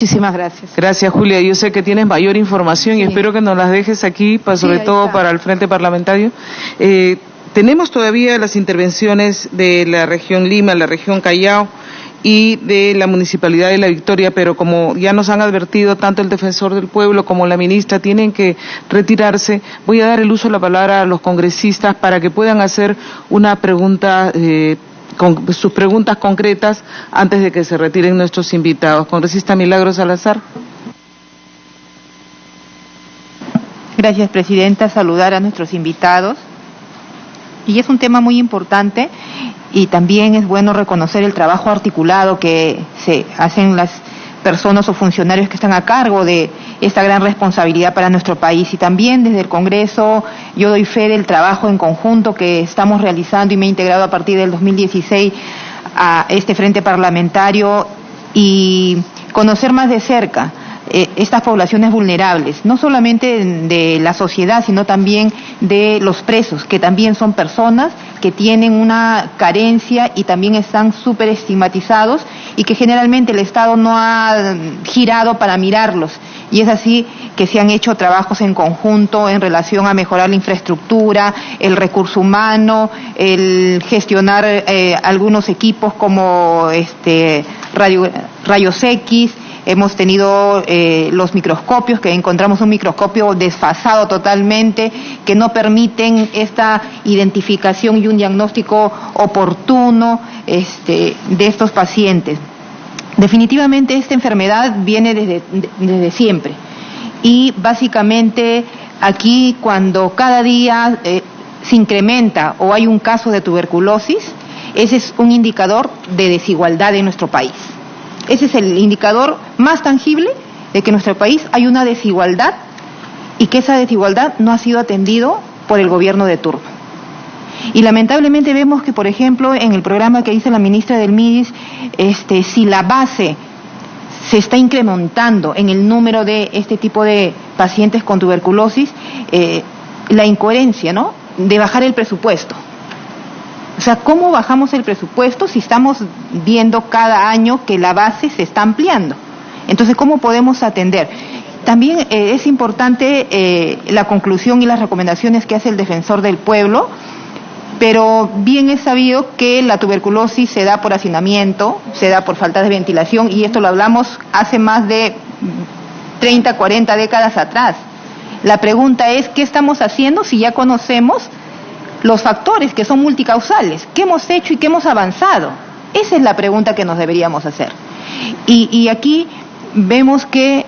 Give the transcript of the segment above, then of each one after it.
Muchísimas gracias. Gracias, Julia. Yo sé que tienes mayor información y espero que nos las dejes aquí, sobre todo para el Frente Parlamentario. Tenemos todavía las intervenciones de la región Lima, la región Callao y de la Municipalidad de La Victoria, pero como ya nos han advertido tanto el Defensor del Pueblo como la ministra tienen que retirarse, voy a dar el uso de la palabra a los congresistas para que puedan hacer una pregunta con sus preguntas concretas antes de que se retiren nuestros invitados. Congresista Milagros Salazar. Gracias, Presidenta. Saludar a nuestros invitados. Y es un tema muy importante y también es bueno reconocer el trabajo articulado que se hacen las personas o funcionarios que están a cargo de esta gran responsabilidad para nuestro país. Y también desde el Congreso yo doy fe del trabajo en conjunto que estamos realizando y me he integrado a partir del 2016 a este Frente Parlamentario y conocer más de cerca estas poblaciones vulnerables, no solamente de la sociedad, sino también de los presos, que también son personas que tienen una carencia y también están súper estigmatizados y que generalmente el Estado no ha girado para mirarlos. Y es así que se han hecho trabajos en conjunto en relación a mejorar la infraestructura, el recurso humano, el gestionar algunos equipos como rayos X. Hemos tenido los microscopios, que encontramos un microscopio desfasado totalmente, que no permiten esta identificación y un diagnóstico oportuno de estos pacientes. Definitivamente esta enfermedad viene desde siempre y básicamente aquí cuando cada día se incrementa o hay un caso de tuberculosis, ese es un indicador de desigualdad en nuestro país. Ese es el indicador más tangible de que en nuestro país hay una desigualdad y que esa desigualdad no ha sido atendido por el gobierno de turno. Y lamentablemente vemos que, por ejemplo, en el programa que dice la ministra del MIDIS, si la base se está incrementando en el número de este tipo de pacientes con tuberculosis, la incoherencia, ¿no?, de bajar el presupuesto. O sea, ¿cómo bajamos el presupuesto si estamos viendo cada año que la base se está ampliando? Entonces, ¿cómo podemos atender? También es importante la conclusión y las recomendaciones que hace el Defensor del Pueblo, pero bien es sabido que la tuberculosis se da por hacinamiento, se da por falta de ventilación, y esto lo hablamos hace más de 30, 40 décadas atrás. La pregunta es, ¿qué estamos haciendo si ya conocemos los factores que son multicausales? ¿Qué hemos hecho y qué hemos avanzado? Esa es la pregunta que nos deberíamos hacer. Y aquí vemos que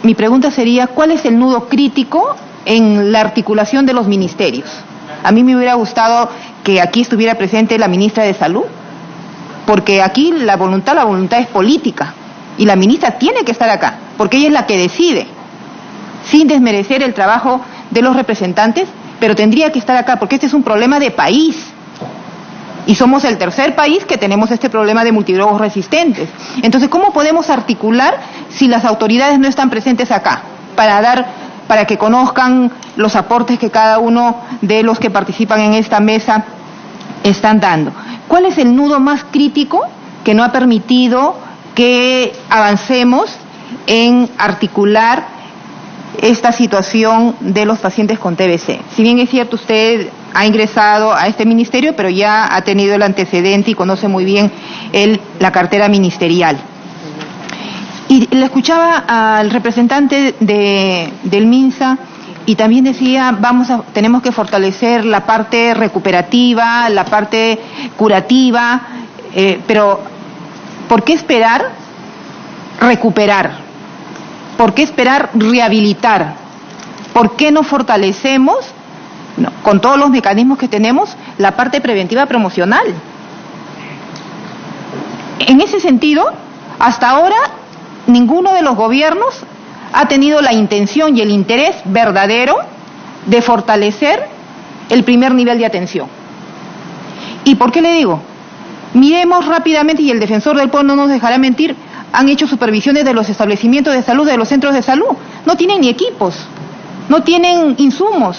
mi pregunta sería, ¿cuál es el nudo crítico en la articulación de los ministerios? A mí me hubiera gustado que aquí estuviera presente la ministra de Salud, porque aquí la voluntad es política, y la ministra tiene que estar acá, porque ella es la que decide, sin desmerecer el trabajo de los representantes, pero tendría que estar acá, porque este es un problema de país, y somos el tercer país que tenemos este problema de multidrogos resistentes. Entonces, ¿cómo podemos articular si las autoridades no están presentes acá, para que conozcan los aportes que cada uno de los que participan en esta mesa están dando? ¿Cuál es el nudo más crítico que no ha permitido que avancemos en articular esta situación de los pacientes con TBC? Si bien es cierto, usted ha ingresado a este ministerio, pero ya ha tenido el antecedente y conoce muy bien la cartera ministerial. Y le escuchaba al representante del MINSA y también decía, tenemos que fortalecer la parte recuperativa, la parte curativa, pero ¿por qué esperar recuperar? ¿Por qué esperar rehabilitar? ¿Por qué no fortalecemos, con todos los mecanismos que tenemos, la parte preventiva promocional? En ese sentido, hasta ahora, ninguno de los gobiernos ha tenido la intención y el interés verdadero de fortalecer el primer nivel de atención. ¿Y por qué le digo? Miremos rápidamente, y el Defensor del Pueblo no nos dejará mentir, han hecho supervisiones de los establecimientos de salud, de los centros de salud. No tienen ni equipos, no tienen insumos,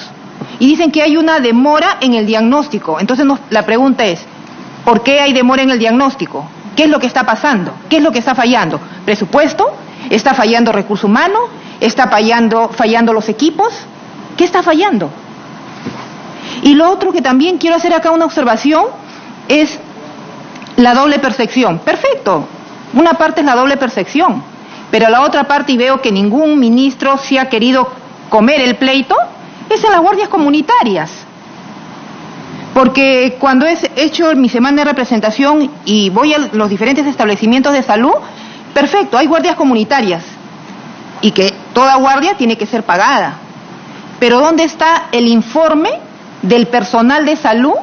y dicen que hay una demora en el diagnóstico. Entonces la pregunta es, ¿por qué hay demora en el diagnóstico? ¿Qué es lo que está pasando? ¿Qué es lo que está fallando? ¿Presupuesto? ¿Está fallando recurso humano? ¿Está fallando los equipos? ¿Qué está fallando? Y lo otro que también quiero hacer acá una observación es la doble percepción. Perfecto, una parte es la doble percepción, pero la otra parte, y veo que ningún ministro se ha querido comer el pleito, es en las guardias comunitarias. Porque cuando he hecho mi semana de representación y voy a los diferentes establecimientos de salud, perfecto, hay guardias comunitarias y que toda guardia tiene que ser pagada. Pero ¿dónde está el informe del personal de salud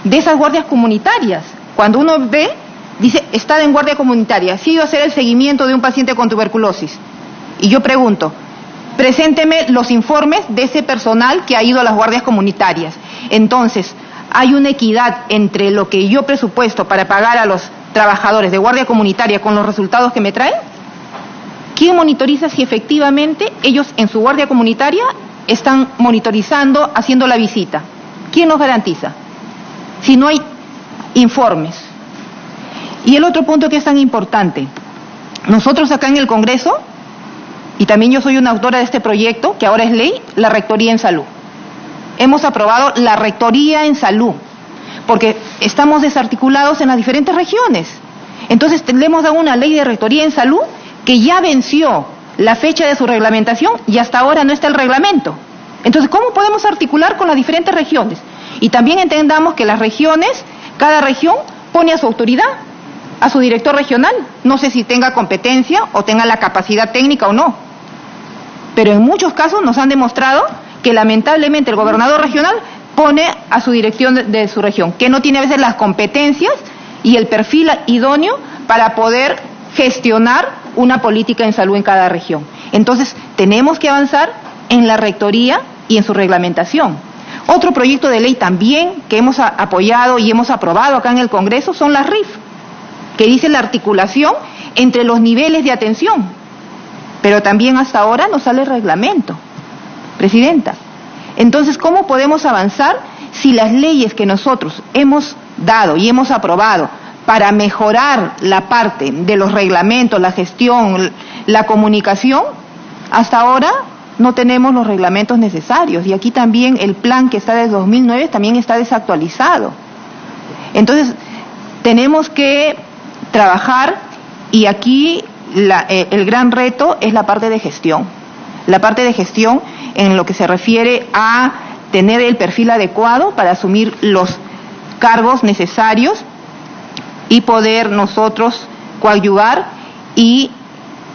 de esas guardias comunitarias? Cuando uno ve, dice, está en guardia comunitaria, sí iba a hacer el seguimiento de un paciente con tuberculosis. Y yo pregunto, presénteme los informes de ese personal que ha ido a las guardias comunitarias. Entonces, hay una equidad entre lo que yo presupuesto para pagar a los trabajadores de guardia comunitaria con los resultados que me traen. ¿Quién monitoriza si efectivamente ellos en su guardia comunitaria están monitorizando, haciendo la visita? ¿Quién nos garantiza? Si no hay informes. Y el otro punto que es tan importante, nosotros acá en el Congreso, y también yo soy una autora de este proyecto, que ahora es ley, la Rectoría en Salud. Hemos aprobado la Rectoría en Salud, porque estamos desarticulados en las diferentes regiones. Entonces le hemos dado una ley de Rectoría en Salud que ya venció la fecha de su reglamentación y hasta ahora no está el reglamento. Entonces, ¿cómo podemos articular con las diferentes regiones? Y también entendamos que las regiones, cada región pone a su autoridad, a su director regional. No sé si tenga competencia o tenga la capacidad técnica o no. Pero en muchos casos nos han demostrado que lamentablemente el gobernador regional pone a su dirección de su región, que no tiene a veces las competencias y el perfil idóneo para poder gestionar una política en salud en cada región. Entonces, tenemos que avanzar en la rectoría y en su reglamentación. Otro proyecto de ley también que hemos apoyado y hemos aprobado acá en el Congreso son las RIF, que dice la articulación entre los niveles de atención. Pero también hasta ahora no sale el reglamento, Presidenta. Entonces, ¿cómo podemos avanzar si las leyes que nosotros hemos dado y hemos aprobado para mejorar la parte de los reglamentos, la gestión, la comunicación, hasta ahora no tenemos los reglamentos necesarios? Y aquí también el plan que está desde 2009 también está desactualizado. Entonces, tenemos que trabajar, y aquí el gran reto es la parte de gestión. La parte de gestión en lo que se refiere a tener el perfil adecuado para asumir los cargos necesarios y poder nosotros coadyuvar y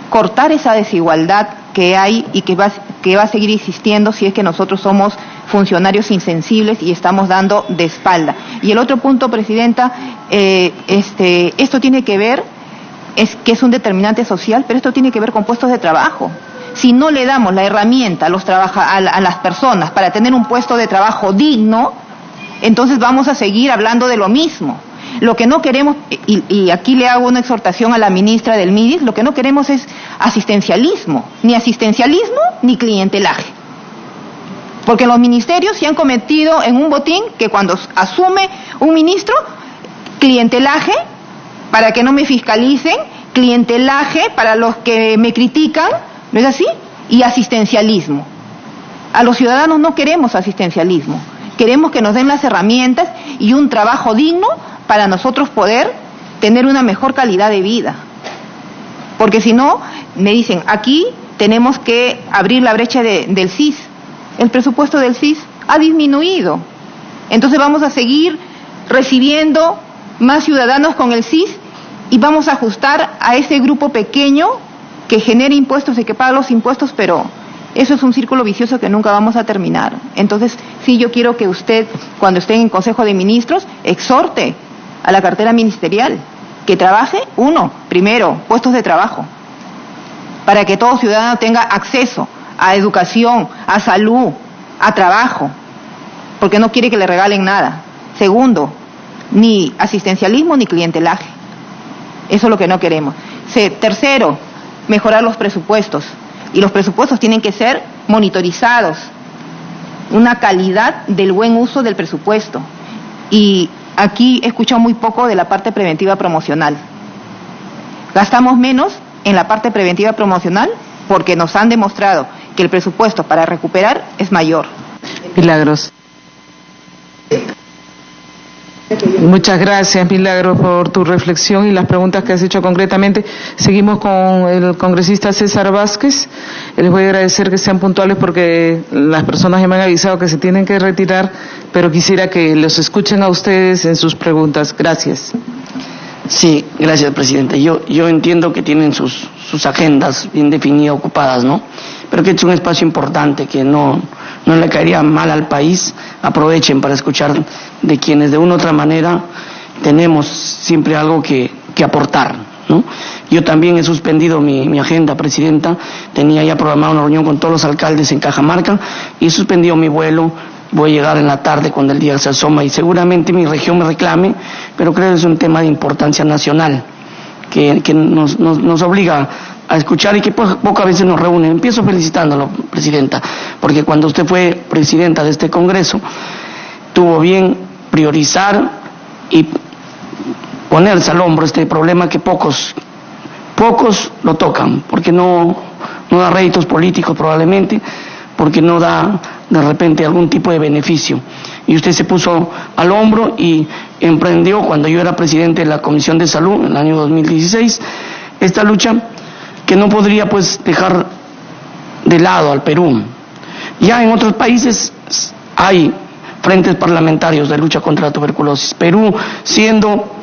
cortar esa desigualdad que hay y que va a seguir existiendo si es que nosotros somos funcionarios insensibles y estamos dando de espalda. Y el otro punto, Presidenta, esto tiene que ver, que es un determinante social, pero esto tiene que ver con puestos de trabajo. Si no le damos la herramienta a las personas para tener un puesto de trabajo digno, entonces vamos a seguir hablando de lo mismo. Lo que no queremos, y aquí le hago una exhortación a la ministra del MIDIS, lo que no queremos es asistencialismo ni clientelaje. Porque los ministerios se han cometido en un botín que cuando asume un ministro, clientelaje para que no me fiscalicen, clientelaje para los que me critican, ¿no es así? Y asistencialismo. A los ciudadanos no queremos asistencialismo, queremos que nos den las herramientas y un trabajo digno para nosotros poder tener una mejor calidad de vida. Porque si no, me dicen, aquí tenemos que abrir la brecha del CIS. El presupuesto del CIS ha disminuido. Entonces vamos a seguir recibiendo más ciudadanos con el CIS y vamos a ajustar a ese grupo pequeño que genera impuestos y que paga los impuestos, pero eso es un círculo vicioso que nunca vamos a terminar. Entonces, sí, yo quiero que usted, cuando esté en el Consejo de Ministros, exhorte a la cartera ministerial que trabaje, primero, puestos de trabajo, para que todo ciudadano tenga acceso a educación, a salud, a trabajo, porque no quiere que le regalen nada. Segundo, ni asistencialismo ni clientelaje. Eso es lo que no queremos. Tercero, mejorar los presupuestos. Y los presupuestos tienen que ser monitorizados. Una calidad del buen uso del presupuesto. Y aquí he escuchado muy poco de la parte preventiva promocional. Gastamos menos en la parte preventiva promocional, porque nos han demostrado que el presupuesto para recuperar es mayor. Milagros. Muchas gracias, Milagros, por tu reflexión y las preguntas que has hecho concretamente. Seguimos con el congresista César Vázquez. Les voy a agradecer que sean puntuales porque las personas ya me han avisado que se tienen que retirar, pero quisiera que los escuchen a ustedes en sus preguntas. Gracias. Sí, gracias, presidente. Yo entiendo que tienen sus agendas bien definidas, ocupadas, ¿no? Pero que es un espacio importante que no le caería mal al país. Aprovechen para escuchar de quienes de una u otra manera tenemos siempre algo que aportar, ¿no? Yo también he suspendido mi agenda, presidenta. Tenía ya programada una reunión con todos los alcaldes en Cajamarca y he suspendido mi vuelo. Voy a llegar en la tarde cuando el día se asoma y seguramente mi región me reclame, pero creo que es un tema de importancia nacional que nos obliga a escuchar y que pocas veces nos reúne. Empiezo felicitándolo, presidenta, porque cuando usted fue presidenta de este Congreso, tuvo bien priorizar y ponerse al hombro este problema que pocos lo tocan, porque no da réditos políticos probablemente, porque no da de repente algún tipo de beneficio. Y usted se puso al hombro y emprendió, cuando yo era presidente de la Comisión de Salud, en el año 2016, esta lucha que no podría pues dejar de lado al Perú. Ya en otros países hay frentes parlamentarios de lucha contra la tuberculosis. Perú siendo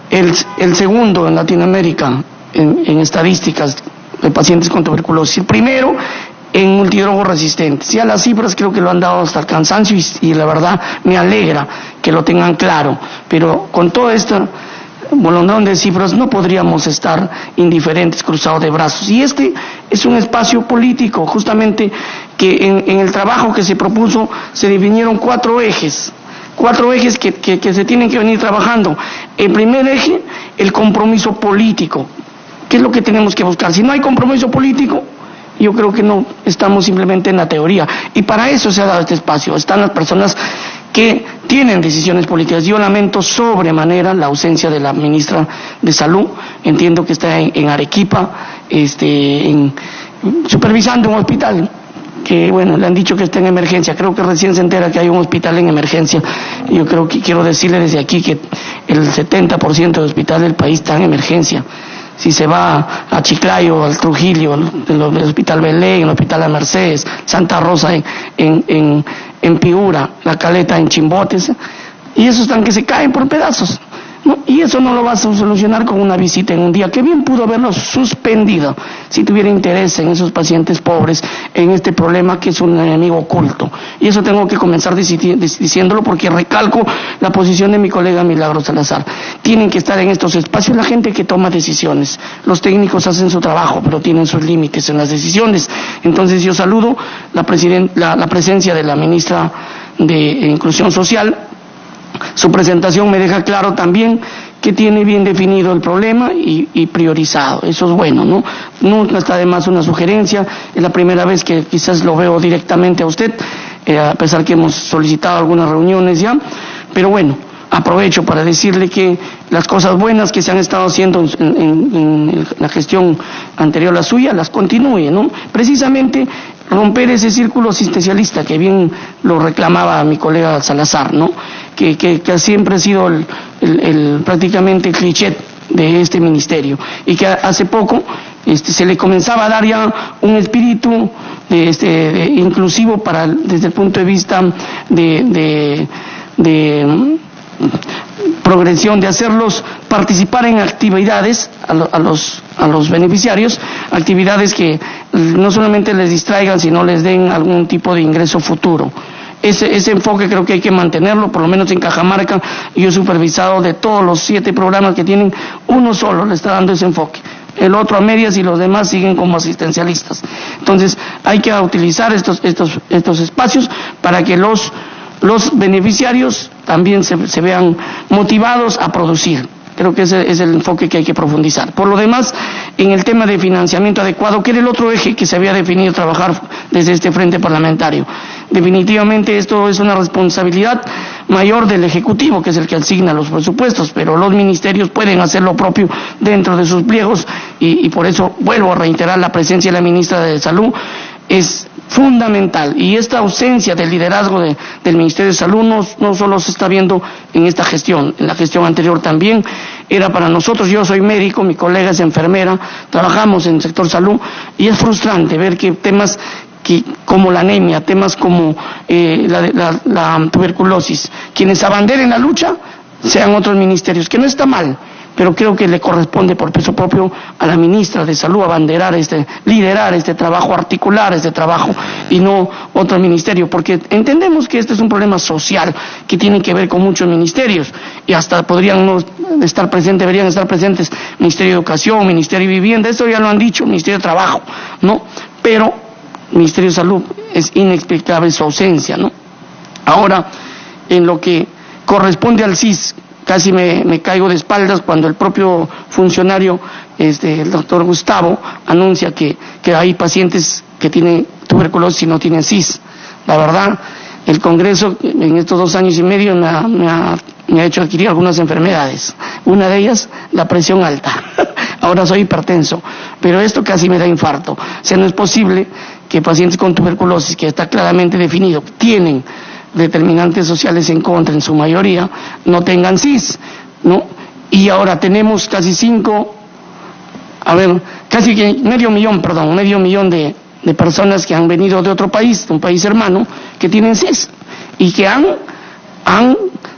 el segundo en Latinoamérica en estadísticas de pacientes con tuberculosis. El primero en multidrogo resistentes. Ya las cifras creo que lo han dado hasta el cansancio y la verdad me alegra que lo tengan claro. Pero con todo esto bolondrón de cifras no podríamos estar indiferentes, cruzados de brazos. Y este es un espacio político, justamente que en el trabajo que se propuso se definieron cuatro ejes que se tienen que venir trabajando. El primer eje, el compromiso político. ¿Qué es lo que tenemos que buscar? Si no hay compromiso político, yo creo que no estamos simplemente en la teoría. Y para eso se ha dado este espacio. Están las personas que tienen decisiones políticas. Yo lamento sobremanera la ausencia de la ministra de Salud. Entiendo que está en Arequipa, supervisando un hospital que, bueno, le han dicho que está en emergencia. Creo que recién se entera que hay un hospital en emergencia. Yo creo que quiero decirle desde aquí que el 70% del hospital del país está en emergencia. Si se va a Chiclayo, al Trujillo, el Hospital Belén, el Hospital La Mercedes, Santa Rosa en Piura, La Caleta en Chimbotes, y esos están que se caen por pedazos, ¿no? Y eso no lo vas a solucionar con una visita en un día, que bien pudo haberlo suspendido si tuviera interés en esos pacientes pobres, en este problema que es un enemigo oculto. Y eso tengo que comenzar diciéndolo porque recalco la posición de mi colega Milagros Salazar. Tienen que estar en estos espacios la gente que toma decisiones. Los técnicos hacen su trabajo, pero tienen sus límites en las decisiones. Entonces yo saludo la presencia de la ministra de Inclusión Social. Su presentación me deja claro también que tiene bien definido el problema y priorizado. Eso es bueno, ¿no? Nunca está de más una sugerencia. Es la primera vez que quizás lo veo directamente a usted, a pesar que hemos solicitado algunas reuniones ya. Pero bueno, aprovecho para decirle que las cosas buenas que se han estado haciendo en la gestión anterior a la suya, las continúe, ¿no? Precisamente romper ese círculo asistencialista que bien lo reclamaba mi colega Salazar, ¿no? Que siempre ha sido prácticamente el cliché de este ministerio y que hace poco se le comenzaba a dar ya un espíritu inclusivo desde el punto de vista de progresión, de hacerlos participar en actividades a los beneficiarios, actividades que no solamente les distraigan, sino les den algún tipo de ingreso futuro. Ese enfoque creo que hay que mantenerlo, por lo menos en Cajamarca. Yo he supervisado de todos los 7 programas que tienen, uno solo le está dando ese enfoque. El otro a medias y los demás siguen como asistencialistas. Entonces hay que utilizar estos espacios para que los beneficiarios también se vean motivados a producir. Creo que ese es el enfoque que hay que profundizar. Por lo demás, en el tema de financiamiento adecuado, que era el otro eje que se había definido trabajar desde este frente parlamentario. Definitivamente esto es una responsabilidad mayor del Ejecutivo, que es el que asigna los presupuestos, pero los ministerios pueden hacer lo propio dentro de sus pliegos y por eso vuelvo a reiterar la presencia de la ministra de Salud es fundamental, y esta ausencia del liderazgo del Ministerio de Salud no solo se está viendo en esta gestión, en la gestión anterior también era para nosotros. Yo soy médico, mi colega es enfermera, trabajamos en el sector salud y es frustrante ver que temas como la anemia, temas como la tuberculosis, quienes abanderen la lucha sean otros ministerios, que no está mal, pero creo que le corresponde por peso propio a la ministra de Salud liderar este trabajo, articular este trabajo y no otro ministerio, porque entendemos que este es un problema social que tiene que ver con muchos ministerios y hasta deberían estar presentes Ministerio de Educación, Ministerio de Vivienda, esto ya lo han dicho, Ministerio de Trabajo, ¿no? Pero Ministerio de Salud es inexplicable su ausencia, ¿no? Ahora, en lo que corresponde al CIS, casi me caigo de espaldas cuando el propio funcionario, el doctor Gustavo, anuncia que hay pacientes que tienen tuberculosis y no tienen CIS. La verdad, el Congreso en estos 2 años y medio me ha hecho adquirir algunas enfermedades. Una de ellas, la presión alta. Ahora soy hipertenso, pero esto casi me da infarto. O sea, no es posible que pacientes con tuberculosis, que está claramente definido, tienen determinantes sociales en contra, en su mayoría, no tengan CIS, ¿no? Y ahora tenemos casi medio millón de personas que han venido de otro país, de un país hermano, que tienen CIS, y que han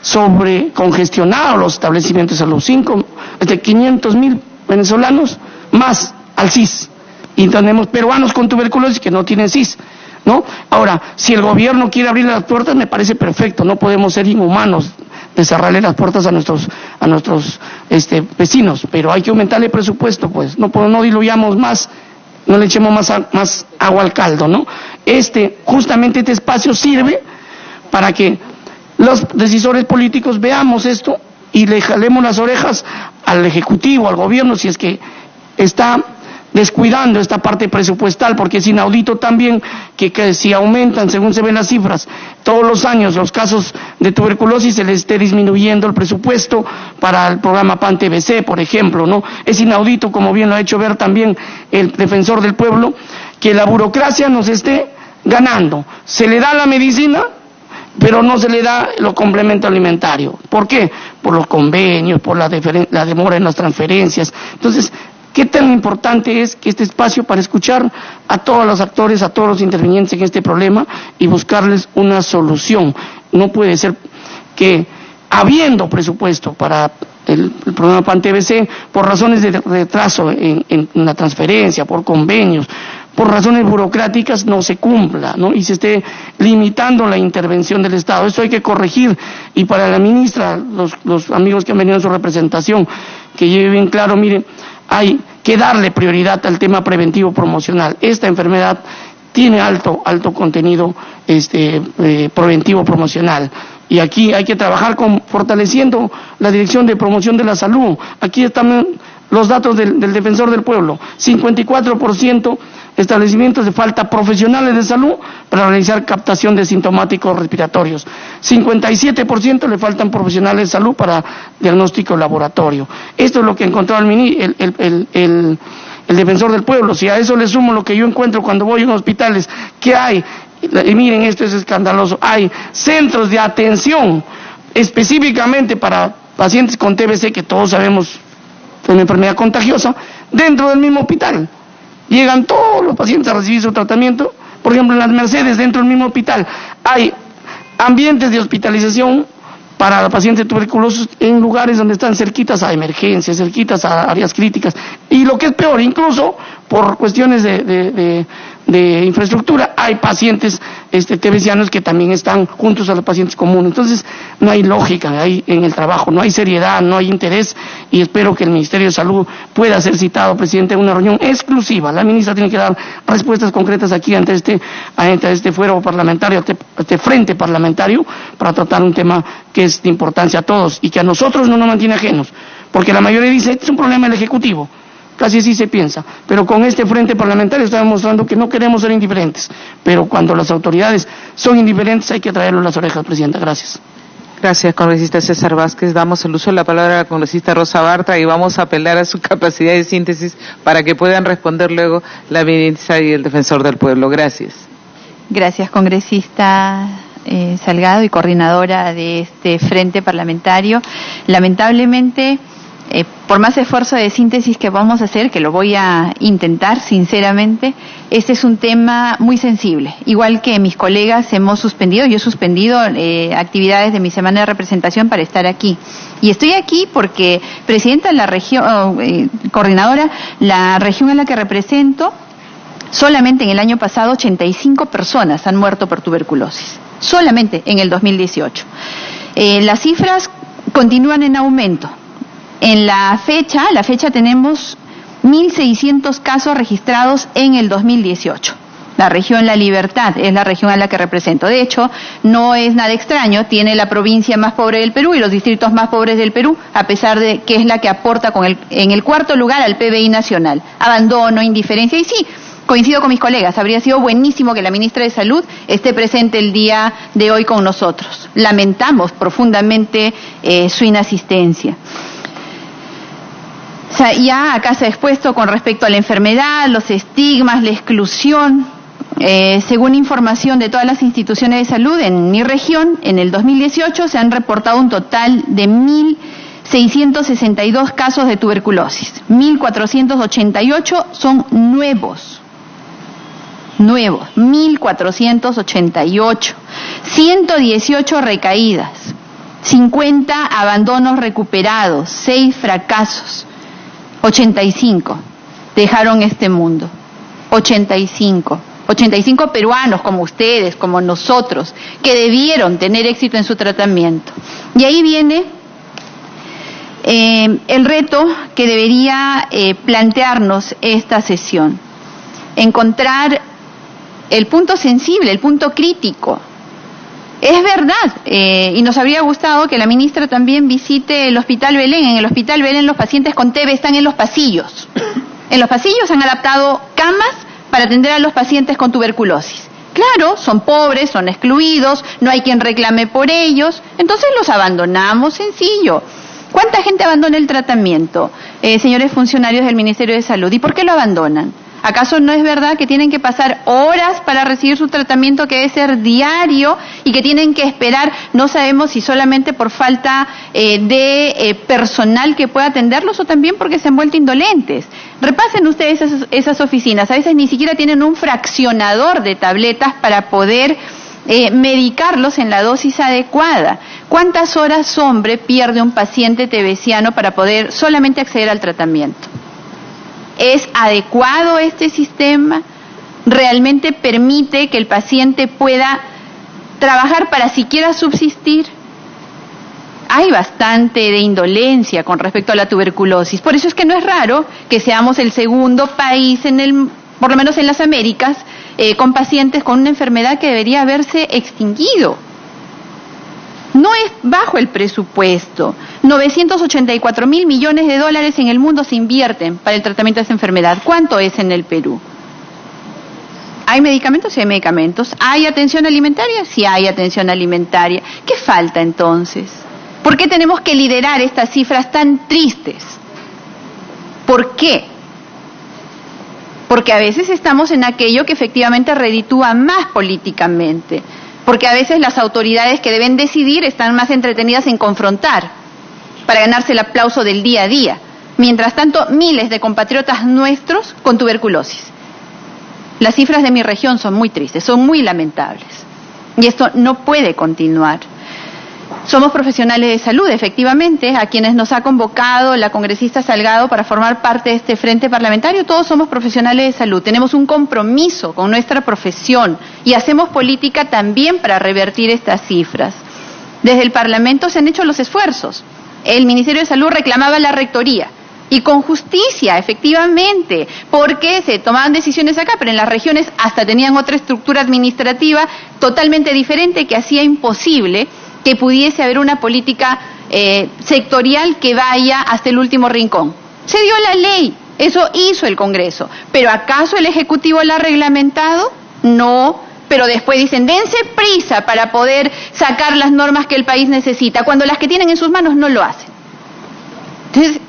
sobrecongestionado los establecimientos de salud, 500,000 venezolanos más al CIS, y tenemos peruanos con tuberculosis que no tienen CIS, ¿no? Ahora, si el gobierno quiere abrir las puertas, me parece perfecto, no podemos ser inhumanos de cerrarle las puertas a nuestros vecinos, pero hay que aumentarle presupuesto, pues, no diluyamos más, no le echemos más agua al caldo, ¿no? Justamente este espacio sirve para que los decisores políticos veamos esto y le jalemos las orejas al Ejecutivo, al gobierno, si es que está descuidando esta parte presupuestal, porque es inaudito también que si aumentan, según se ven las cifras, todos los años los casos de tuberculosis, se les esté disminuyendo el presupuesto para el programa PAN-TBC, por ejemplo, ¿no? Es inaudito, como bien lo ha hecho ver también el defensor del pueblo, que la burocracia nos esté ganando. Se le da la medicina, pero no se le da lo complemento alimentario. ¿Por qué? Por los convenios, por la demora en las transferencias. Entonces, ¿qué tan importante es que este espacio para escuchar a todos los actores, a todos los intervinientes en este problema y buscarles una solución? No puede ser que, habiendo presupuesto para el programa PAN-TBC, por razones de retraso en la transferencia, por convenios, por razones burocráticas, no se cumpla, ¿no? Y se esté limitando la intervención del Estado. Eso hay que corregir. Y para la ministra, los amigos que han venido en su representación, que lleve bien claro, miren, hay que darle prioridad al tema preventivo promocional. Esta enfermedad tiene alto contenido preventivo promocional. Y aquí hay que trabajar fortaleciendo la Dirección de Promoción de la Salud. Aquí están los datos del Defensor del Pueblo. 54% establecimientos de falta profesionales de salud para realizar captación de sintomáticos respiratorios. 57% le faltan profesionales de salud para diagnóstico laboratorio. Esto es lo que encontró el Defensor del Pueblo. Si a eso le sumo lo que yo encuentro cuando voy a hospitales, que hay, y miren, esto es escandaloso, hay centros de atención específicamente para pacientes con TBC, que todos sabemos es una enfermedad contagiosa, dentro del mismo hospital. Llegan todos los pacientes a recibir su tratamiento. Por ejemplo, en las Mercedes, dentro del mismo hospital, hay ambientes de hospitalización para pacientes tuberculosos en lugares donde están cerquitas a emergencias, cerquitas a áreas críticas. Y lo que es peor, incluso por cuestiones de infraestructura, hay pacientes TBCianos que también están juntos a los pacientes comunes. Entonces, no hay lógica ahí en el trabajo, no hay seriedad, no hay interés, y espero que el Ministerio de Salud pueda ser citado, presidente, en una reunión exclusiva. La ministra tiene que dar respuestas concretas aquí ante este fuero parlamentario, este frente parlamentario, para tratar un tema que es de importancia a todos y que a nosotros no nos mantiene ajenos, porque la mayoría dice, este es un problema del Ejecutivo. Casi así se piensa, pero con este frente parlamentario está demostrando que no queremos ser indiferentes, pero cuando las autoridades son indiferentes hay que traerlo a las orejas, presidenta. Gracias. Gracias, congresista César Vázquez. Damos el uso de la palabra a la congresista Rosa Bartra y vamos a apelar a su capacidad de síntesis para que puedan responder luego la ministra y el defensor del pueblo. Gracias. Gracias, congresista Salgado y coordinadora de este frente parlamentario. Lamentablemente, por más esfuerzo de síntesis que vamos a hacer, que lo voy a intentar sinceramente, este es un tema muy sensible. Igual que mis colegas hemos suspendido, yo he suspendido actividades de mi semana de representación para estar aquí. Y estoy aquí porque presidenta de la región, coordinadora, la región en la que represento, solamente en el año pasado 85 personas han muerto por tuberculosis. Solamente en el 2018. Las cifras continúan en aumento. En la fecha tenemos 1.600 casos registrados en el 2018. La región La Libertad es la región a la que represento. De hecho, no es nada extraño, tiene la provincia más pobre del Perú y los distritos más pobres del Perú, a pesar de que es la que aporta en el cuarto lugar al PBI nacional. Abandono, indiferencia, y sí, coincido con mis colegas, habría sido buenísimo que la ministra de Salud esté presente el día de hoy con nosotros. Lamentamos profundamente su inasistencia. O sea, ya acá se ha expuesto con respecto a la enfermedad, los estigmas, la exclusión. Según información de todas las instituciones de salud en mi región, en el 2018 se han reportado un total de 1.662 casos de tuberculosis. 1.488 son nuevos, 1.488, 118 recaídas, 50 abandonos recuperados, 6 fracasos, 85 dejaron este mundo, 85 peruanos como ustedes, como nosotros, que debieron tener éxito en su tratamiento. Y ahí viene el reto que debería plantearnos esta sesión, encontrar el punto sensible, el punto crítico. Es verdad, y nos habría gustado que la ministra también visite el Hospital Belén. En el Hospital Belén los pacientes con TB están en los pasillos. En los pasillos han adaptado camas para atender a los pacientes con tuberculosis. Claro, son pobres, son excluidos, no hay quien reclame por ellos, entonces los abandonamos, sencillo. ¿Cuánta gente abandona el tratamiento, señores funcionarios del Ministerio de Salud? ¿Y por qué lo abandonan? ¿Acaso no es verdad que tienen que pasar horas para recibir su tratamiento, que debe ser diario, y que tienen que esperar, no sabemos si solamente por falta de personal que pueda atenderlos o también porque se han vuelto indolentes? Repasen ustedes esas oficinas, a veces ni siquiera tienen un fraccionador de tabletas para poder medicarlos en la dosis adecuada. ¿Cuántas horas, hombre, pierde un paciente tebeciano para poder solamente acceder al tratamiento? ¿Es adecuado este sistema? ¿Realmente permite que el paciente pueda trabajar para siquiera subsistir? Hay bastante de indolencia con respecto a la tuberculosis. Por eso es que no es raro que seamos el segundo país, por lo menos en las Américas, con pacientes con una enfermedad que debería haberse extinguido. No es bajo el presupuesto. 984.000 millones de dólares en el mundo se invierten para el tratamiento de esta enfermedad. ¿Cuánto es en el Perú? ¿Hay medicamentos? Sí hay medicamentos. ¿Hay atención alimentaria? Sí hay atención alimentaria. ¿Qué falta entonces? ¿Por qué tenemos que liderar estas cifras tan tristes? ¿Por qué? Porque a veces estamos en aquello que efectivamente reditúa más políticamente. Porque a veces las autoridades que deben decidir están más entretenidas en confrontar para ganarse el aplauso del día a día. Mientras tanto, miles de compatriotas nuestros con tuberculosis. Las cifras de mi región son muy tristes, son muy lamentables. Y esto no puede continuar. Somos profesionales de salud, efectivamente, a quienes nos ha convocado la congresista Salgado para formar parte de este frente parlamentario. Todos somos profesionales de salud, tenemos un compromiso con nuestra profesión y hacemos política también para revertir estas cifras. Desde el Parlamento se han hecho los esfuerzos. El Ministerio de Salud reclamaba la rectoría. Y con justicia, efectivamente, porque se tomaban decisiones acá, pero en las regiones hasta tenían otra estructura administrativa totalmente diferente que hacía imposible que pudiese haber una política sectorial que vaya hasta el último rincón. Se dio la ley, eso hizo el Congreso, pero ¿acaso el Ejecutivo la ha reglamentado? No, pero después dicen, dense prisa para poder sacar las normas que el país necesita, cuando las que tienen en sus manos no lo hacen. Entonces,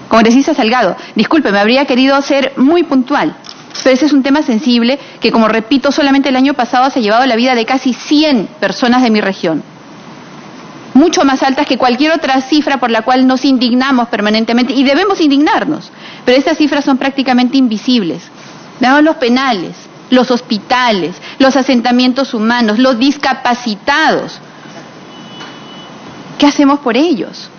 congresista Salgado, disculpe, me habría querido ser muy puntual, pero ese es un tema sensible que, como repito, solamente el año pasado se ha llevado la vida de casi 100 personas de mi región. Mucho más altas que cualquier otra cifra por la cual nos indignamos permanentemente, y debemos indignarnos, pero estas cifras son prácticamente invisibles. Veamos los penales, los hospitales, los asentamientos humanos, los discapacitados. ¿Qué hacemos por ellos?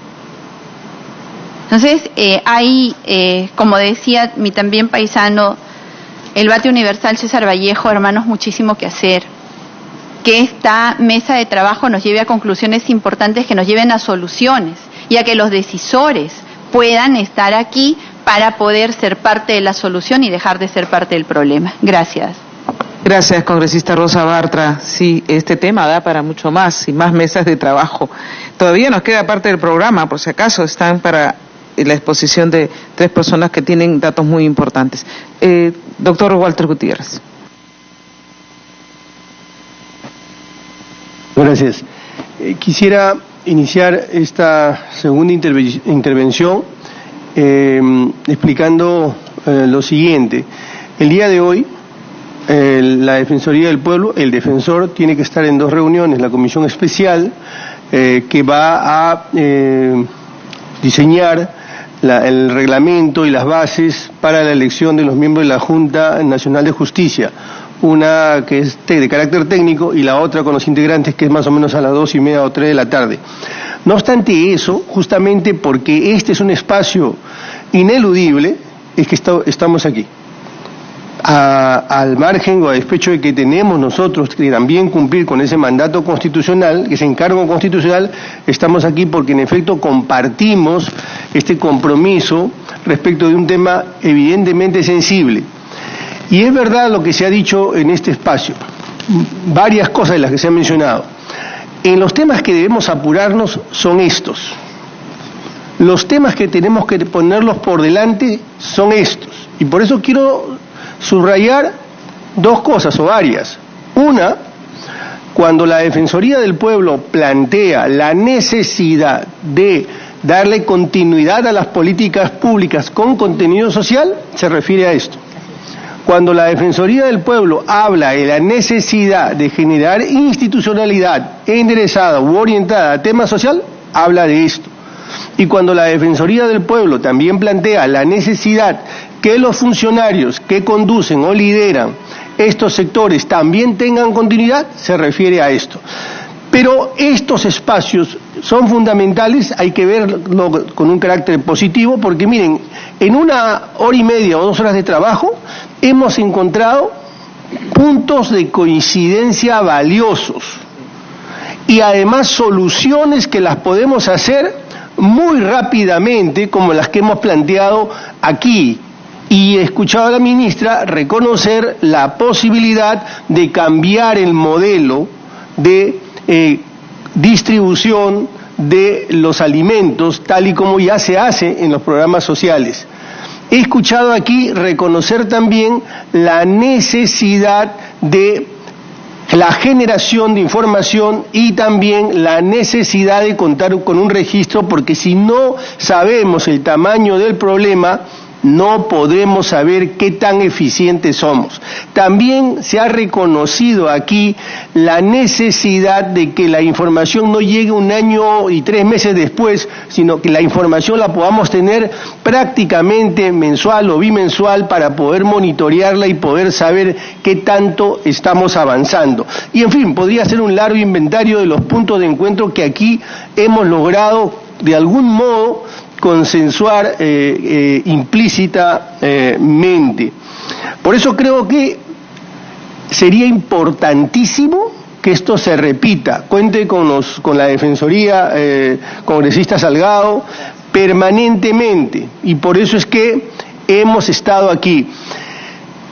Entonces, hay, como decía mi también paisano, el bate universal César Vallejo, hermanos, muchísimo que hacer. Que esta mesa de trabajo nos lleve a conclusiones importantes que nos lleven a soluciones y a que los decisores puedan estar aquí para poder ser parte de la solución y dejar de ser parte del problema. Gracias. Gracias, congresista Rosa Bartra. Sí, este tema da para mucho más y más mesas de trabajo. Todavía nos queda parte del programa, por si acaso, están para la exposición de 3 personas que tienen datos muy importantes. Doctor Walter Gutiérrez. Gracias. Quisiera iniciar esta segunda intervención explicando lo siguiente. El día de hoy, la Defensoría del Pueblo, el defensor, tiene que estar en 2 reuniones, la comisión especial que va a diseñar el reglamento y las bases para la elección de los miembros de la Junta Nacional de Justicia. Una que es de carácter técnico y la otra con los integrantes, que es más o menos a las 2:30 o 3 de la tarde. No obstante eso, justamente porque este es un espacio ineludible, es que estamos aquí. Al margen o a despecho de que tenemos nosotros que también cumplir con ese mandato constitucional, ese encargo constitucional, estamos aquí porque en efecto compartimos este compromiso respecto de un tema evidentemente sensible. Y es verdad lo que se ha dicho en este espacio, varias cosas de las que se han mencionado. En los temas que debemos apurarnos son estos. Los temas que tenemos que ponerlos por delante son estos. Y por eso quiero subrayar 2 cosas o varias. Una, cuando la Defensoría del Pueblo plantea la necesidad de darle continuidad a las políticas públicas con contenido social, se refiere a esto. Cuando la Defensoría del Pueblo habla de la necesidad de generar institucionalidad enderezada u orientada a tema social, habla de esto. Y cuando la Defensoría del Pueblo también plantea la necesidad que los funcionarios que conducen o lideran estos sectores también tengan continuidad, se refiere a esto. Pero estos espacios son fundamentales, hay que verlo con un carácter positivo, porque miren, en 1:30 o 2 horas de trabajo hemos encontrado puntos de coincidencia valiosos y además soluciones que las podemos hacer muy rápidamente, como las que hemos planteado aquí. Y he escuchado a la ministra reconocer la posibilidad de cambiar el modelo de distribución de los alimentos, tal y como ya se hace en los programas sociales. He escuchado aquí reconocer también la necesidad de la generación de información y también la necesidad de contar con un registro, porque si no sabemos el tamaño del problema, no podremos saber qué tan eficientes somos. También se ha reconocido aquí la necesidad de que la información no llegue 1 año y 3 meses después, sino que la información la podamos tener prácticamente mensual o bimensual para poder monitorearla y poder saber qué tanto estamos avanzando. Y en fin, podría ser un largo inventario de los puntos de encuentro que aquí hemos logrado de algún modo consensuar implícitamente. Por eso creo que sería importantísimo que esto se repita. Cuente con la Defensoría, congresista Salgado, permanentemente. Y por eso es que hemos estado aquí,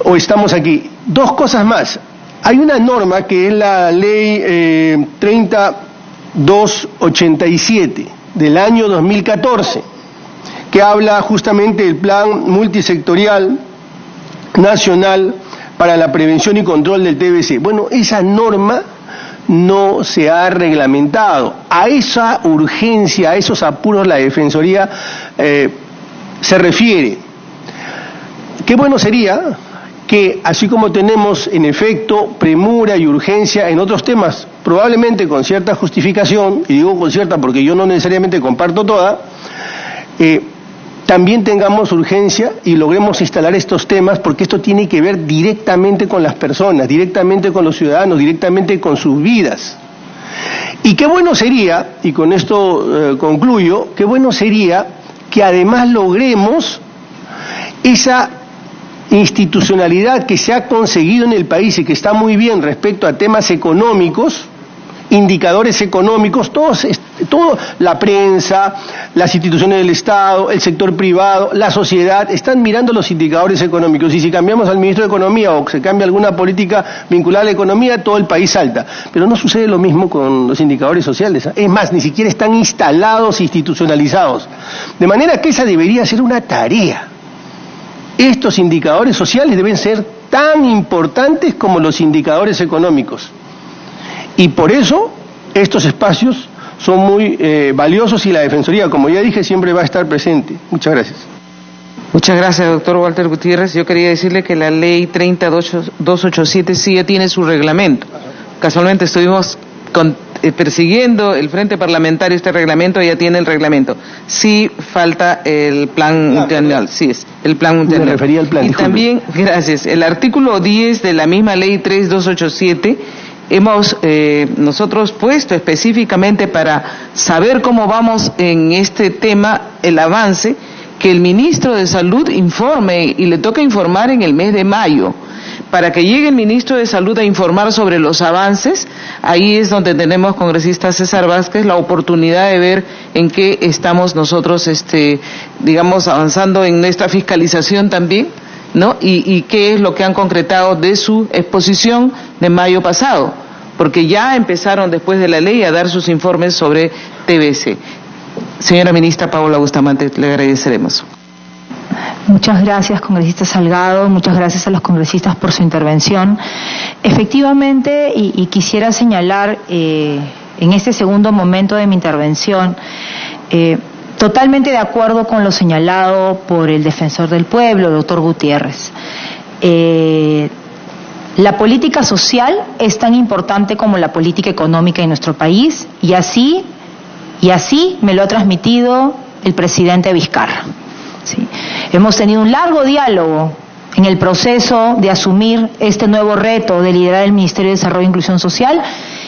o estamos aquí. 2 cosas más. Hay una norma que es la ley 3287 del año 2014, que habla justamente del Plan Multisectorial Nacional para la prevención y control del TBC. Bueno, esa norma no se ha reglamentado. A esa urgencia, a esos apuros la Defensoría se refiere. Qué bueno sería que, así como tenemos en efecto premura y urgencia en otros temas, probablemente con cierta justificación, y digo con cierta porque yo no necesariamente comparto toda, también tengamos urgencia y logremos instalar estos temas, porque esto tiene que ver directamente con las personas, directamente con los ciudadanos, directamente con sus vidas. Y qué bueno sería, y con esto concluyo, qué bueno sería que además logremos esa institucionalidad que se ha conseguido en el país y que está muy bien respecto a temas económicos, indicadores económicos, todo la prensa, las instituciones del Estado, el sector privado, la sociedad, están mirando los indicadores económicos, y si cambiamos al ministro de Economía o se cambia alguna política vinculada a la economía, todo el país salta. Pero no sucede lo mismo con los indicadores sociales, es más, ni siquiera están instalados, institucionalizados, de manera que esa debería ser una tarea. Estos indicadores sociales deben ser tan importantes como los indicadores económicos. Y por eso estos espacios son muy valiosos, y la Defensoría, como ya dije, siempre va a estar presente. Muchas gracias. Muchas gracias, doctor Walter Gutiérrez. Yo quería decirle que la ley 30287 sí ya tiene su reglamento. Casualmente estuvimos persiguiendo el Frente Parlamentario este reglamento, ya tiene el reglamento. Sí falta el plan multianual, sí es, el plan multianual. Me refería al plan, y disculpe. también, gracias, el artículo 10 de la misma ley 3287, hemos nosotros puesto específicamente para saber cómo vamos en este tema, el avance, que el ministro de Salud informe, y le toca informar en el mes de mayo. Para que llegue el ministro de Salud a informar sobre los avances, ahí es donde tenemos, congresista César Vázquez, la oportunidad de ver en qué estamos nosotros, digamos, avanzando en nuestra fiscalización también, ¿no? Y qué es lo que han concretado de su exposición de mayo pasado, porque ya empezaron después de la ley a dar sus informes sobre TBC. Señora ministra Paola Bustamante, le agradeceremos. Muchas gracias, congresista Salgado, muchas gracias a los congresistas por su intervención. Efectivamente, y quisiera señalar en este segundo momento de mi intervención, totalmente de acuerdo con lo señalado por el defensor del pueblo, doctor Gutiérrez. La política social es tan importante como la política económica en nuestro país, y así me lo ha transmitido el presidente Vizcarra. Sí. Hemos tenido un largo diálogo en el proceso de asumir este nuevo reto de liderar el Ministerio de Desarrollo e Inclusión Social,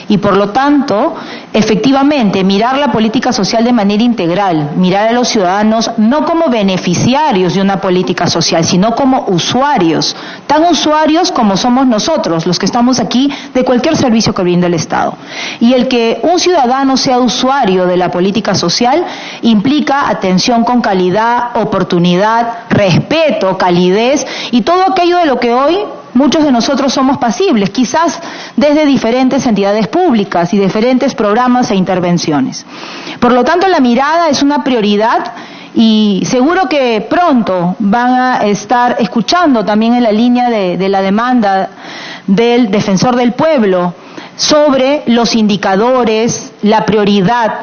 y por lo tanto, efectivamente, mirar la política social de manera integral, mirar a los ciudadanos no como beneficiarios de una política social, sino como usuarios, tan usuarios como somos nosotros, los que estamos aquí, de cualquier servicio que brinda el Estado. Y el que un ciudadano sea usuario de la política social implica atención con calidad, oportunidad, respeto, calidez y todo aquello de lo que hoy muchos de nosotros somos pasibles, quizás desde diferentes entidades públicas y diferentes programas e intervenciones. Por lo tanto, la mirada es una prioridad, y seguro que pronto van a estar escuchando también en la línea de la demanda del defensor del pueblo sobre los indicadores, la prioridad,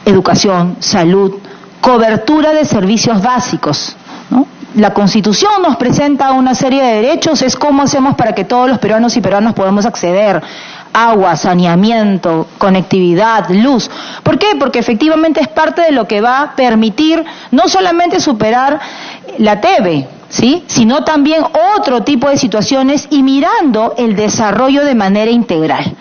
educación, salud, cobertura de servicios básicos, ¿no? La Constitución nos presenta una serie de derechos, es cómo hacemos para que todos los peruanos y peruanas podamos acceder: agua, saneamiento, conectividad, luz. ¿Por qué? Porque efectivamente es parte de lo que va a permitir no solamente superar la TB, ¿sí?, sino también otro tipo de situaciones, y mirando el desarrollo de manera integral.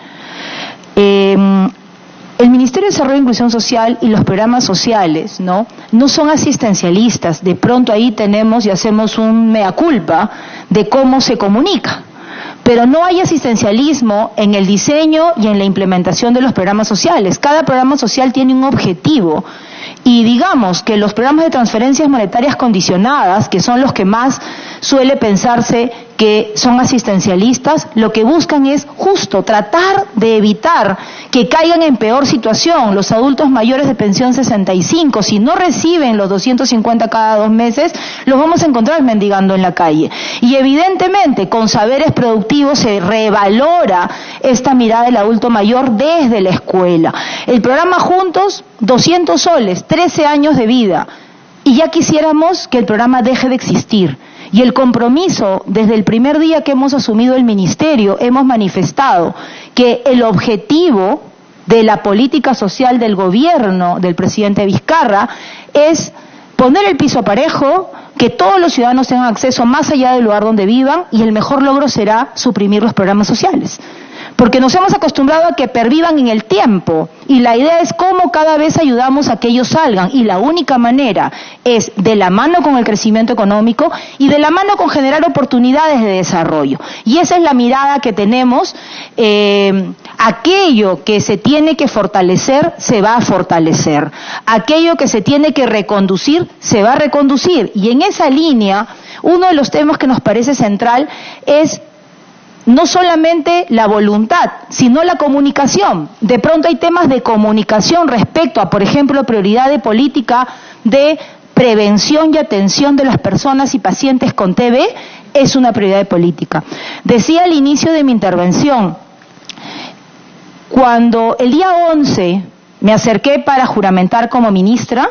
El Ministerio de Desarrollo e Inclusión Social y los programas sociales, no son asistencialistas. De pronto ahí tenemos y hacemos un mea culpa de cómo se comunica. Pero no hay asistencialismo en el diseño y en la implementación de los programas sociales. Cada programa social tiene un objetivo. Y digamos que los programas de transferencias monetarias condicionadas, que son los que más suele pensarse que son asistencialistas, lo que buscan es justo tratar de evitar que caigan en peor situación. Los adultos mayores de pensión 65, si no reciben los 250 cada 2 meses, los vamos a encontrar mendigando en la calle. Y evidentemente, con saberes productivos se revalora esta mirada del adulto mayor desde la escuela. El programa Juntos, 200 soles, 13 años de vida. Y ya quisiéramos que el programa deje de existir. Y el compromiso, desde el primer día que hemos asumido el ministerio, hemos manifestado que el objetivo de la política social del gobierno del presidente Vizcarra es poner el piso parejo, que todos los ciudadanos tengan acceso más allá del lugar donde vivan, y el mejor logro será suprimir los programas sociales. Porque nos hemos acostumbrado a que pervivan en el tiempo, y la idea es cómo cada vez ayudamos a que ellos salgan, y la única manera es de la mano con el crecimiento económico y de la mano con generar oportunidades de desarrollo. Y esa es la mirada que tenemos. Aquello que se tiene que fortalecer, se va a fortalecer. Aquello que se tiene que reconducir, se va a reconducir. Y en esa línea, uno de los temas que nos parece central es no solamente la voluntad, sino la comunicación. De pronto hay temas de comunicación respecto a, por ejemplo, prioridad de política de prevención y atención de las personas y pacientes con TB, es una prioridad de política. Decía al inicio de mi intervención, cuando el día 11 me acerqué para juramentar como ministra,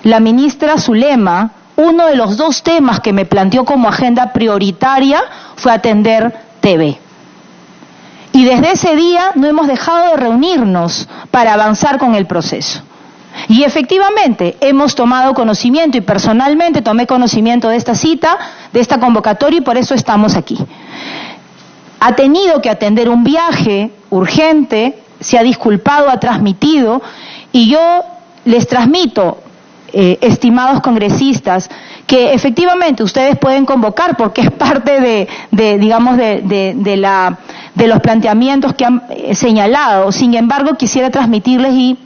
la ministra Zulema, uno de los 2 temas que me planteó como agenda prioritaria fue atender TB. Y desde ese día no hemos dejado de reunirnos para avanzar con el proceso. Y efectivamente hemos tomado conocimiento, y personalmente tomé conocimiento de esta cita, de esta convocatoria, y por eso estamos aquí. Ha tenido que atender un viaje urgente, se ha disculpado, ha transmitido, y yo les transmito, estimados congresistas, que efectivamente ustedes pueden convocar porque es parte de los planteamientos que han señalado. Sin embargo, quisiera transmitirles y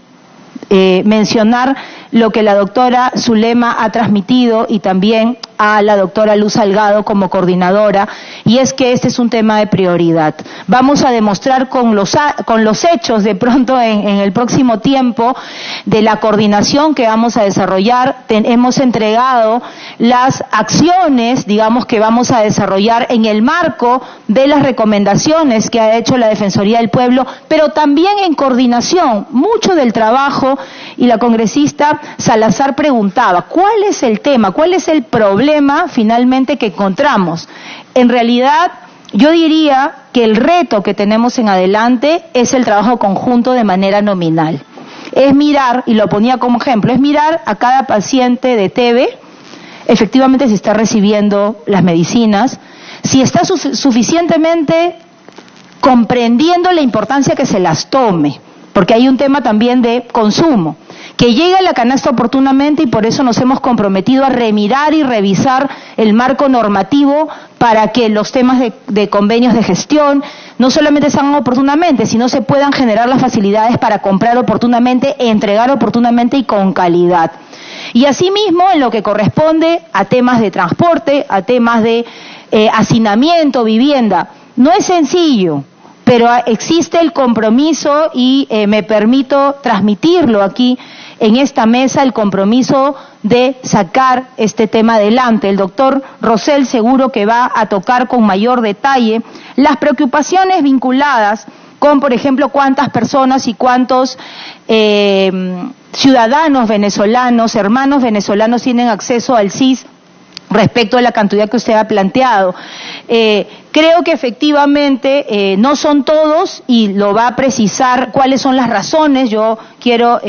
mencionar lo que la doctora Zulema ha transmitido, y también a la doctora Luz Salgado como coordinadora, y es que este es un tema de prioridad. Vamos a demostrar con los hechos de pronto en el próximo tiempo de la coordinación que vamos a desarrollar. Hemos entregado las acciones, digamos, que vamos a desarrollar en el marco de las recomendaciones que ha hecho la Defensoría del Pueblo, pero también en coordinación. Mucho del trabajo, y la congresista Salazar preguntaba, ¿cuál es el tema? ¿Cuál es el problema finalmente que encontramos? En realidad, yo diría que el reto que tenemos en adelante es el trabajo conjunto de manera nominal. Es mirar, y lo ponía como ejemplo, es mirar a cada paciente de TB, efectivamente si está recibiendo las medicinas, si está suficientemente comprendiendo la importancia que se las tome, porque hay un tema también de consumo, que llegue a la canasta oportunamente, y por eso nos hemos comprometido a remirar y revisar el marco normativo para que los temas de convenios de gestión no solamente se hagan oportunamente, sino se puedan generar las facilidades para comprar oportunamente, entregar oportunamente y con calidad. Y asimismo, en lo que corresponde a temas de transporte, a temas de hacinamiento, vivienda, no es sencillo, pero existe el compromiso, y me permito transmitirlo aquí en esta mesa, el compromiso de sacar este tema adelante. El doctor Rosell seguro que va a tocar con mayor detalle las preocupaciones vinculadas con, por ejemplo, cuántas personas y cuántos ciudadanos venezolanos, hermanos venezolanos tienen acceso al SIS respecto a la cantidad que usted ha planteado. Creo que efectivamente no son todos, y lo va a precisar cuáles son las razones. Yo quiero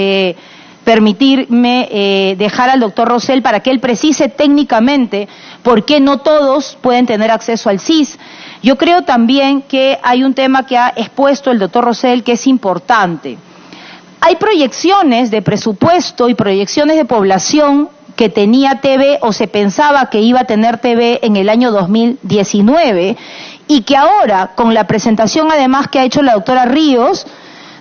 permitirme dejar al doctor Rosell para que él precise técnicamente por qué no todos pueden tener acceso al SIS. Yo creo también que hay un tema que ha expuesto el doctor Rosell que es importante. Hay proyecciones de presupuesto y proyecciones de población que tenía TB o se pensaba que iba a tener TB en el año 2019, y que ahora, con la presentación además que ha hecho la doctora Ríos,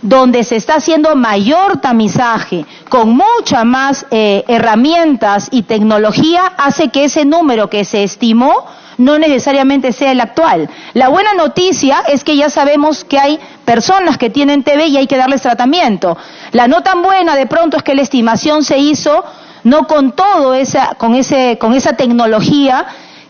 donde se está haciendo mayor tamizaje, con muchas más herramientas y tecnología, hace que ese número que se estimó no necesariamente sea el actual. La buena noticia es que ya sabemos que hay personas que tienen TB y hay que darles tratamiento. La no tan buena de pronto es que la estimación se hizo no con con esa tecnología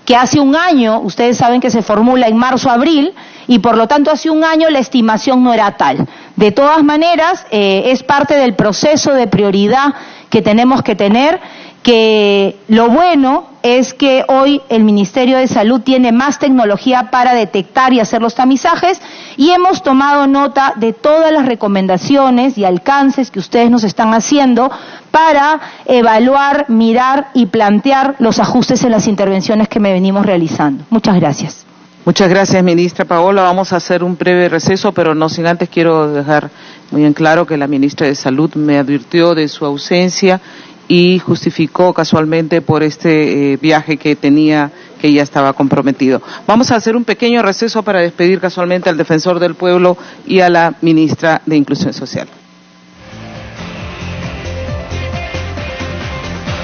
que hace un año, ustedes saben que se formula en marzo-abril, y por lo tanto hace un año la estimación no era tal. De todas maneras, es parte del proceso de prioridad que tenemos que tener, que lo bueno es que hoy el Ministerio de Salud tiene más tecnología para detectar y hacer los tamizajes, y hemos tomado nota de todas las recomendaciones y alcances que ustedes nos están haciendo para evaluar, mirar y plantear los ajustes en las intervenciones que me venimos realizando. Muchas gracias. Muchas gracias, ministra Paola. Vamos a hacer un breve receso, pero no sin antes quiero dejar muy en claro que la ministra de Salud me advirtió de su ausencia y justificó casualmente por este viaje que tenía, que ya estaba comprometido. Vamos a hacer un pequeño receso para despedir casualmente al defensor del pueblo y a la ministra de Inclusión Social.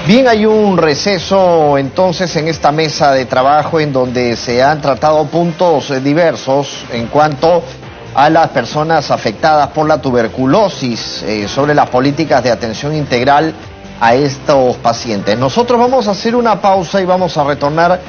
Bien, hay un receso entonces en esta mesa de trabajo en donde se han tratado puntos diversos en cuanto a las personas afectadas por la tuberculosis, sobre las políticas de atención integral a estos pacientes. Nosotros vamos a hacer una pausa y vamos a retornar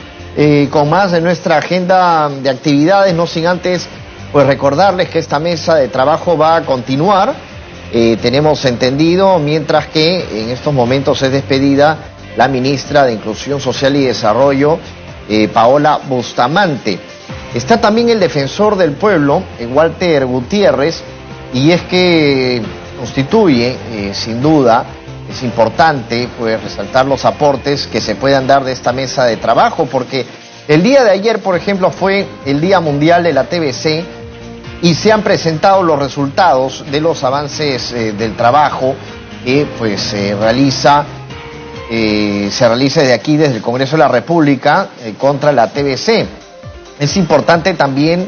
con más de nuestra agenda de actividades, no sin antes pues recordarles que esta mesa de trabajo va a continuar. Tenemos entendido, mientras que en estos momentos es despedida la ministra de Inclusión Social y Desarrollo, Paola Bustamante. Está también el defensor del pueblo, Walter Gutiérrez, y es que constituye, sin duda, es importante pues resaltar los aportes que se puedan dar de esta mesa de trabajo, porque el día de ayer, por ejemplo, fue el Día Mundial de la TBC, y se han presentado los resultados de los avances del trabajo que pues se realiza desde aquí, desde el Congreso de la República, contra la TBC. Es importante también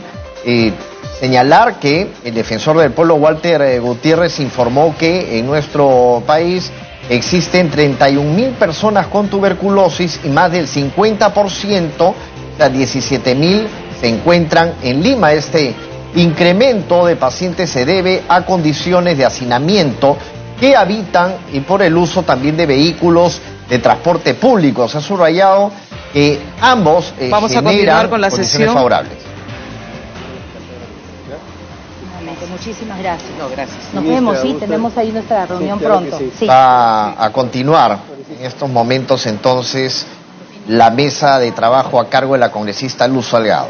señalar que el defensor del pueblo, Walter Gutiérrez, informó que en nuestro país existen 31.000 personas con tuberculosis y más del 50%, o sea, 17.000, se encuentran en Lima. Este incremento de pacientes se debe a condiciones de hacinamiento que habitan y por el uso también de vehículos de transporte público. Se ha subrayado que ambos vamos a continuar con la sesión favorables. Muchísimas gracias. No, gracias. Nos vemos, sí, tenemos ahí nuestra reunión pronto. Sí. Va a continuar en estos momentos entonces la mesa de trabajo a cargo de la congresista Luz Salgado.